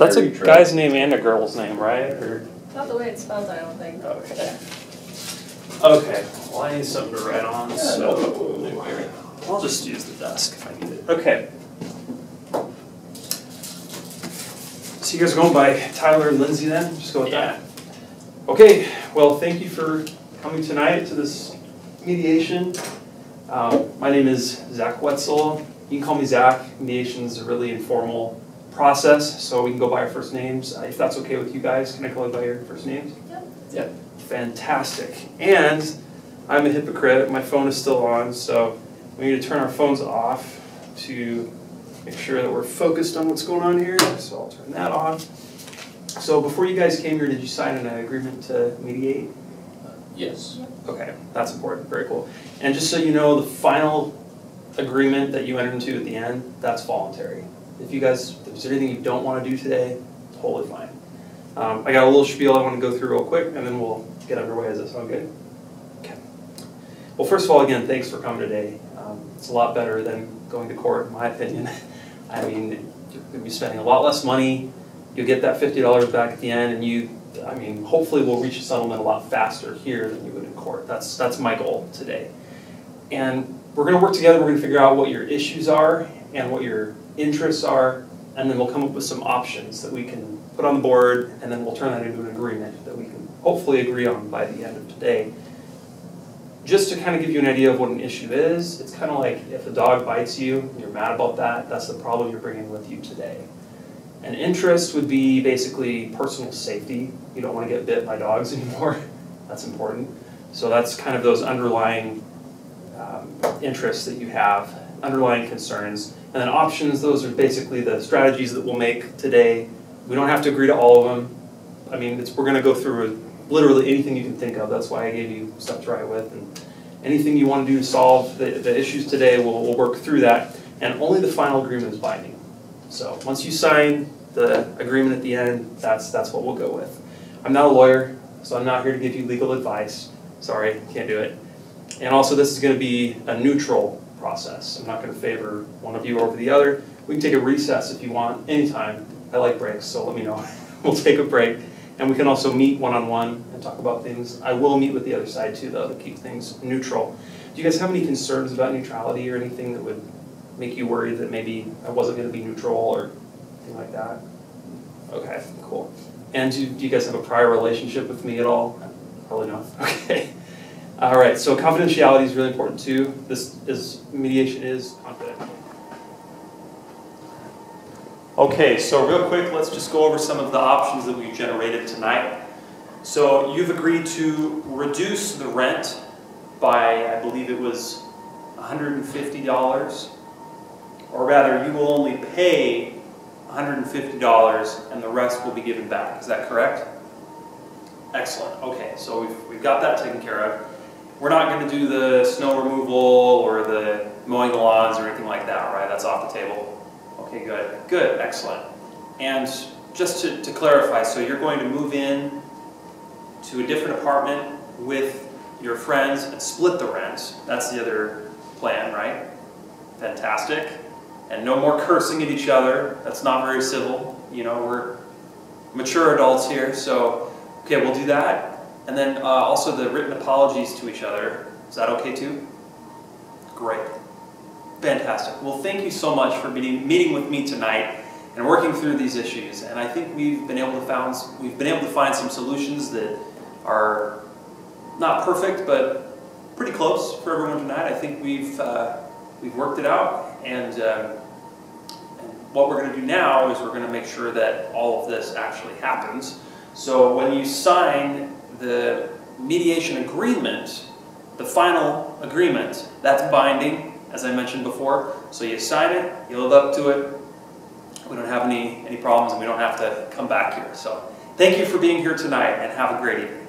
that's a guy's name and a girl's name, right? Or... Not the way it's spelled, I don't think. Okay. Okay, well I need something to write on, so I'll just use the desk if I need it. Okay. So you guys are going by Tyler and Lindsay then? Just go with that. Okay, well thank you for coming tonight to this mediation. My name is Zach Wetzel. You can call me Zach. Mediation is a really informal process, so we can go by our first names. If that's okay with you guys, can I call you by your first names? Yep. Yep. Fantastic. And I'm a hypocrite. My phone is still on, so we need to turn our phones off to make sure that we're focused on what's going on here. So I'll turn that on. So before you guys came here, did you sign an agreement to mediate? Yes. Okay, that's important. Very cool. And just so you know, the final agreement that you entered into at the end, that's voluntary. If there's anything you don't want to do today, totally fine. I got a little spiel I want to go through real quick, and then we'll get underway. Does that sound good? Okay. Well, first of all, again, thanks for coming today. It's a lot better than going to court, in my opinion. I mean, you're going to be spending a lot less money. You'll get that $50 back at the end, and hopefully we'll reach a settlement a lot faster here than you would in court. That's my goal today. And we're going to work together. We're going to figure out what your issues are and what your interests are, and then we'll come up with some options that we can put on the board, and then we'll turn that into an agreement that we can hopefully agree on by the end of today. Just to kind of give you an idea of what an issue is, it's kind of like if a dog bites you and you're mad about that, that's the problem you're bringing with you today. An interest would be basically personal safety. You don't want to get bit by dogs anymore. That's important. So that's kind of those underlying interests that you have, underlying concerns. And then options, those are basically the strategies that we'll make today. We don't have to agree to all of them. I mean, we're going to go through literally anything you can think of. That's why I gave you stuff to write with. And anything you want to do to solve the issues today, we'll work through that. And only the final agreement is binding. So once you sign the agreement at the end, that's what we'll go with. I'm not a lawyer, so I'm not here to give you legal advice. Sorry, can't do it. And also, this is going to be a neutral process. I'm not going to favor one of you over the other. We can take a recess if you want, anytime. I like breaks, so let me know. We'll take a break. And we can also meet one-on-one and talk about things. I will meet with the other side too, though, to keep things neutral. Do you guys have any concerns about neutrality or anything that would make you worry that maybe I wasn't going to be neutral or anything like that? Okay, cool. And do you guys have a prior relationship with me at all? Probably not. Okay. All right, so confidentiality is really important too. Mediation is confidential. Okay, so real quick, let's just go over some of the options that we generated tonight. So you've agreed to reduce the rent by, I believe it was $150, or rather, you will only pay $150 and the rest will be given back. Is that correct? Excellent. Okay, so we've got that taken care of. We're not going to do the snow removal or the mowing the lawns or anything like that, right? That's off the table. Okay, good. Good, excellent. And just to clarify, so you're going to move in to a different apartment with your friends and split the rent. That's the other plan, right? Fantastic. And no more cursing at each other. That's not very civil. You know, we're mature adults here, so okay, we'll do that. And then also the written apologies to each other. Is that okay too? Great. Fantastic. Well, thank you so much for meeting with me tonight and working through these issues. And I think we've been able to find some solutions that are not perfect, but pretty close for everyone tonight. I think we've worked it out. And what we're going to do now is we're going to make sure that all of this actually happens. So when you sign the mediation agreement, the final agreement, that's binding, as I mentioned before. So you sign it, you live up to it. We don't have any problems, and we don't have to come back here. So thank you for being here tonight, and have a great evening.